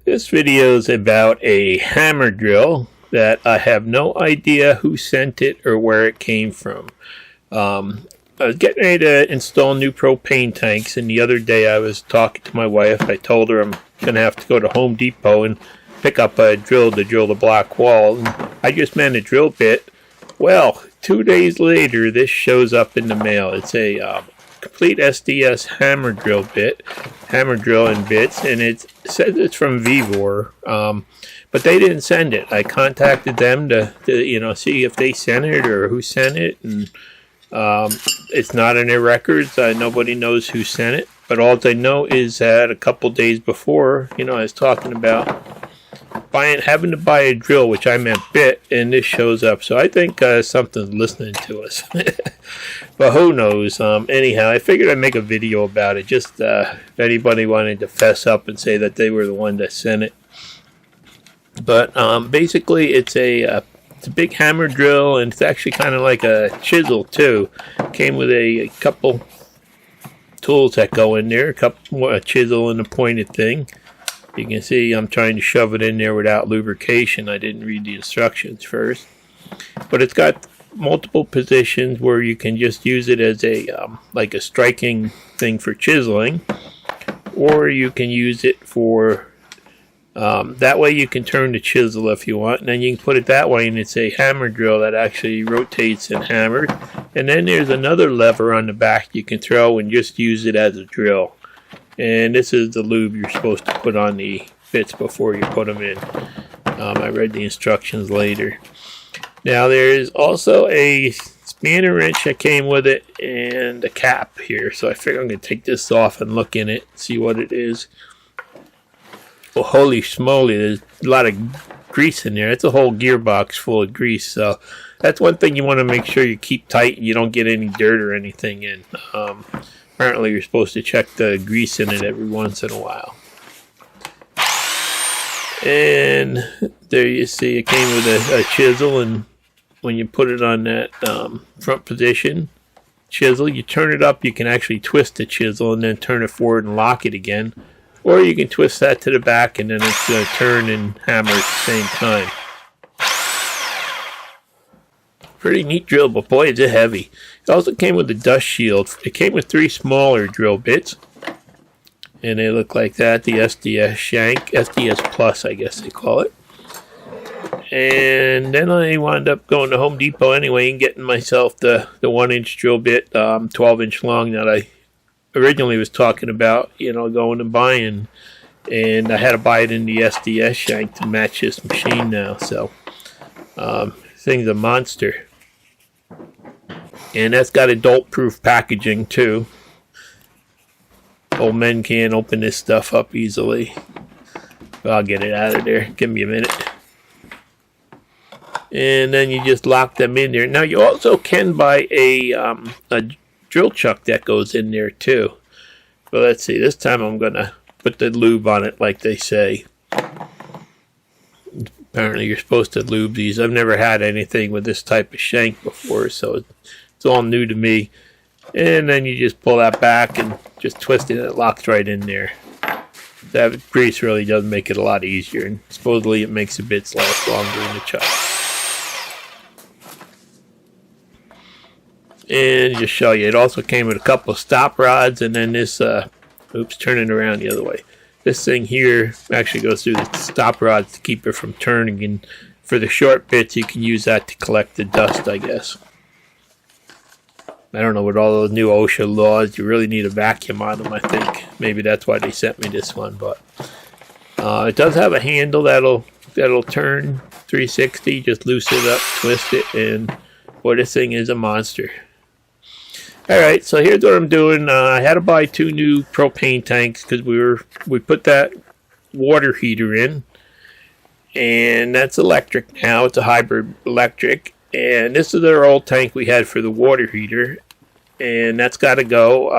This video is about a hammer drill that I have no idea who sent it or where it came from. I was getting ready to install new propane tanks, and the other day I was talking to my wife. I told her I'm going to have to go to Home Depot and pick up a drill to drill the black wall. And I just meant a drill bit. Well, 2 days later, this shows up in the mail. It's a complete SDS hammer drill and bits, and it says it's from Vevor, but they didn't send it. I contacted them to see if they sent it or who sent it, and it's not in their records. Nobody knows who sent it, but all I know is that a couple days before, I was talking about having to buy a drill, which I meant bit, and this shows up. So I think something's listening to us. But who knows? Anyhow, I figured I'd make a video about it, just if anybody wanted to fess up and say that they were the one that sent it. But basically, it's a big hammer drill, and it's actually kind of like a chisel too. Came with a couple tools that go in there, a chisel and a pointed thing. You can see I'm trying to shove it in there without lubrication. I didn't read the instructions first. But it's got multiple positions where you can just use it as a like a striking thing for chiseling, or you can use it for that way you can turn the chisel if you want, and then you can put it that way, and it's a hammer drill that actually rotates and hammers. And then there's another lever on the back you can throw and just use it as a drill. And this is the lube you're supposed to put on the bits before you put them in. I read the instructions later. Now there's also a spanner wrench that came with it and a cap here. So I figure I'm going to take this off and look in it, see what it is. Well, holy smoly, there's a lot of grease in there. It's a whole gearbox full of grease. So that's one thing you want to make sure you keep tight and you don't get any dirt or anything in. Apparently, you're supposed to check the grease in it every once in a while. And there you see it came with a chisel, and when you put it on that front position chisel, you turn it up, you can actually twist the chisel and then turn it forward and lock it again. Or you can twist that to the back and then it's going to turn and hammer at the same time. Pretty neat drill, but boy, is it heavy. It also came with a dust shield. It came with 3 smaller drill bits, and they look like that. The SDS shank, SDS Plus, I guess they call it. And then I wound up going to Home Depot anyway and getting myself the 1-inch drill bit, 12-inch long that I originally was talking about, going and buying. And I had to buy it in the SDS shank to match this machine now. So, thing's a monster. And that's got adult-proof packaging too. Old men can't open this stuff up easily. But I'll get it out of there. Give me a minute. And then you just lock them in there. Now you also can buy a drill chuck that goes in there too. But let's see. This time I'm gonna put the lube on it like they say. Apparently you're supposed to lube these. I've never had anything with this type of shank before, so it's all new to me. And then you just pull that back and just twist it, and it locks right in there. That grease really does make it a lot easier, and supposedly it makes the bits last longer in the chuck. And just show you, it also came with a couple of stop rods, and then this, turning around the other way. This thing here actually goes through the stop rods to keep it from turning, and for the short bits you can use that to collect the dust, I guess. I don't know, with all those new OSHA laws, you really need a vacuum on them, I think. Maybe that's why they sent me this one, but it does have a handle that'll turn 360, just loosen it up, twist it, and boy, this thing is a monster. Alright, so here's what I'm doing. I had to buy 2 new propane tanks because we put that water heater in, and that's electric now. It's a hybrid electric, and this is our old tank we had for the water heater, and that's got to go.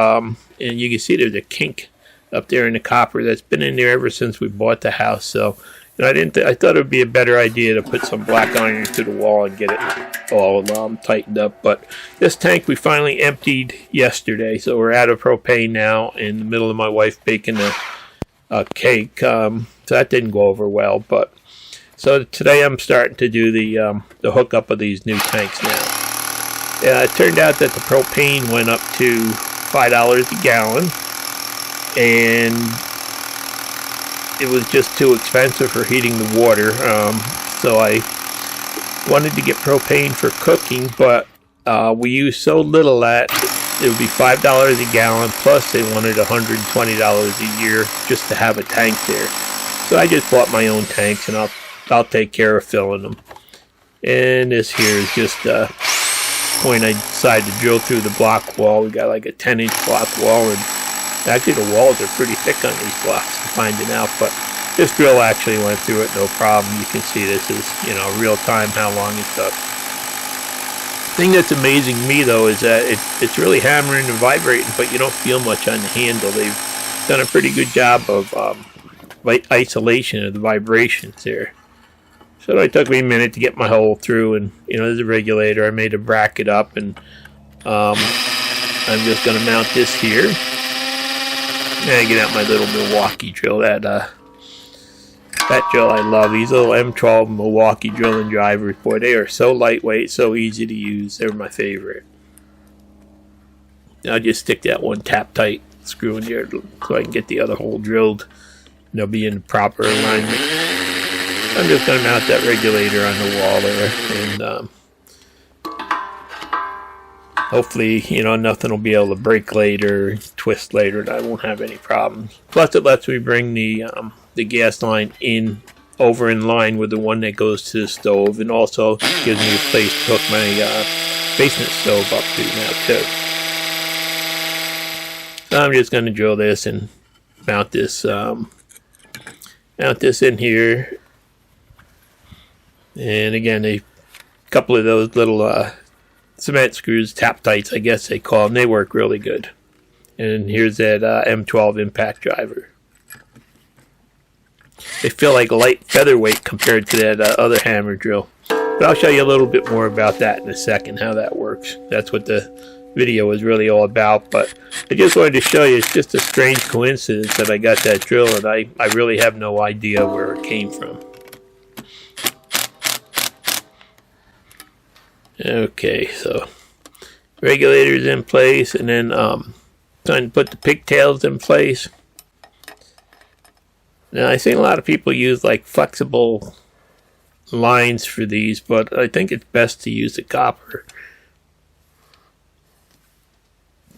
And you can see there's a kink up there in the copper that's been in there ever since we bought the house. So I thought it would be a better idea to put some black iron to the wall and get it all tightened up. But this tank we finally emptied yesterday, so we're out of propane now. In the middle of my wife baking cake. So that didn't go over well. But so today I'm starting to do the hookup of these new tanks now. It turned out that the propane went up to $5 a gallon, and it was just too expensive for heating the water. So I wanted to get propane for cooking, but we use so little that it would be $5 a gallon, plus they wanted $120 a year just to have a tank there. So I just bought my own tanks, and I'll take care of filling them. And this here is just a point I decided to drill through the block wall. We got like a 10-inch block wall, and actually the walls are pretty thick on these blocks, I'm finding out, but this drill actually went through it no problem. You can see this is, real time how long it took. The thing that's amazing to me though is that it's really hammering and vibrating, but you don't feel much on the handle. They've done a pretty good job of isolation of the vibrations there. So it took me a minute to get my hole through, and there's a regulator. I made a bracket up, and I'm just going to mount this here. And I get out my little Milwaukee drill. That drill I love. These little M12 Milwaukee drill and drivers, boy, they are so lightweight, so easy to use. They're my favorite. I'll just stick that one tap tight screw in there so I can get the other hole drilled. And they'll be in the proper alignment. I'm just going to mount that regulator on the wall there, and hopefully, nothing will be able to break later, twist later, and I won't have any problems. Plus, it lets me bring the gas line over in line with the one that goes to the stove, and also gives me a place to hook my basement stove up to now too. So I'm just going to drill this and mount this in here. And again, a couple of those little cement screws, tap tights, I guess they call them. They work really good. And here's that M12 impact driver. They feel like light featherweight compared to that other hammer drill. But I'll show you a little bit more about that in a second, how that works. That's what the video was really all about. But I just wanted to show you, it's just a strange coincidence that I got that drill, and I really have no idea where it came from. Okay, so regulators in place, and then trying to put the pigtails in place. Now I've seen a lot of people use like flexible lines for these, but I think it's best to use the copper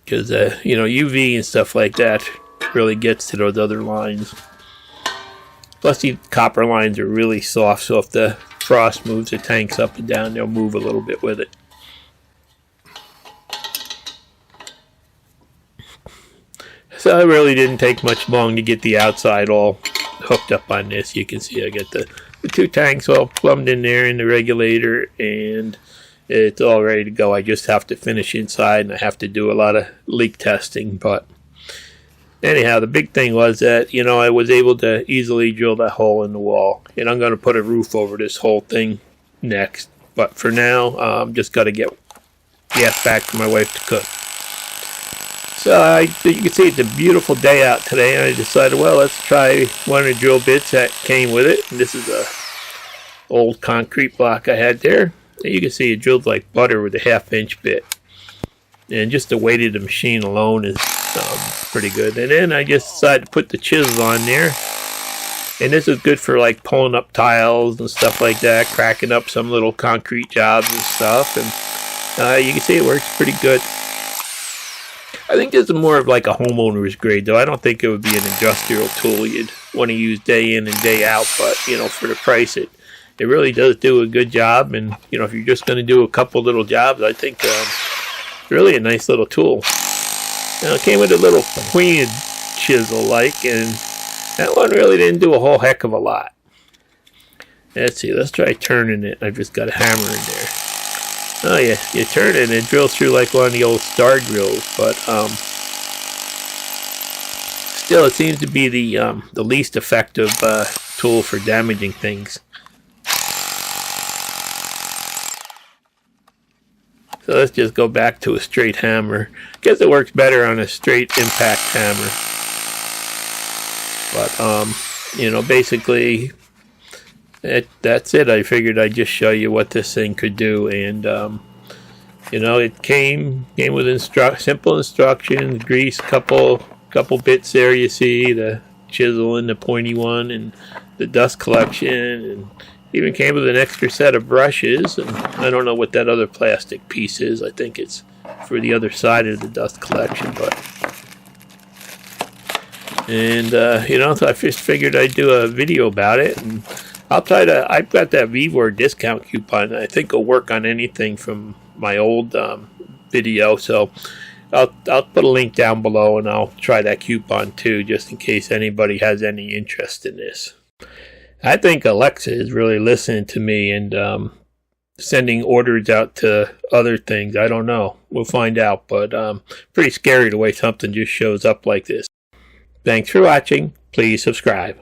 because UV and stuff like that really gets to those other lines. Plus the copper lines are really soft, so if the frost moves the tanks up and down, they'll move a little bit with it. So it really didn't take much long to get the outside all hooked up on this. You can see I got the two tanks all plumbed in there in the regulator, and it's all ready to go. I just have to finish inside, and I have to do a lot of leak testing. But anyhow, the big thing was that, I was able to easily drill that hole in the wall. And I'm going to put a roof over this whole thing next. But for now, I'm just got to get gas back for my wife to cook. So you can see it's a beautiful day out today. And I decided, well, let's try one of the drill bits that came with it. And this is a old concrete block I had there. And you can see it drilled like butter with a 1/2-inch bit. And just the weight of the machine alone is pretty good. And then I just decided to put the chisel on there, and this is good for like pulling up tiles and stuff like that, cracking up some little concrete jobs and stuff. And you can see it works pretty good. I think this is more of like a homeowner's grade though. I don't think it would be an industrial tool you'd want to use day in and day out, but for the price it really does do a good job. And if you're just going to do a couple little jobs, I think it's really a nice little tool. Now it came with a little pointed chisel like, and that one really didn't do a whole heck of a lot. Let's see, let's try turning it. I've just got a hammer in there. Oh yeah, you turn it and it drills through like one of the old star drills, but still it seems to be the least effective tool for damaging things. So let's just go back to a straight hammer. Guess it works better on a straight impact hammer. But you know, basically that's it. I figured I'd just show you what this thing could do. And you know, it came with simple instructions, grease, couple bits there. You see the chisel and the pointy one, and the dust collection, and even came with an extra set of brushes. And I don't know what that other plastic piece is. I think it's for the other side of the dust collection. And you know, so I just figured I'd do a video about it, and I've got that Vevor discount coupon. I think it'll work on anything from my old video. So I'll put a link down below, and I'll try that coupon too, just in case anybody has any interest in this. I think Alexa is really listening to me and sending orders out to other things. I don't know. We'll find out. But pretty scary the way something just shows up like this. Thanks for watching. Please subscribe.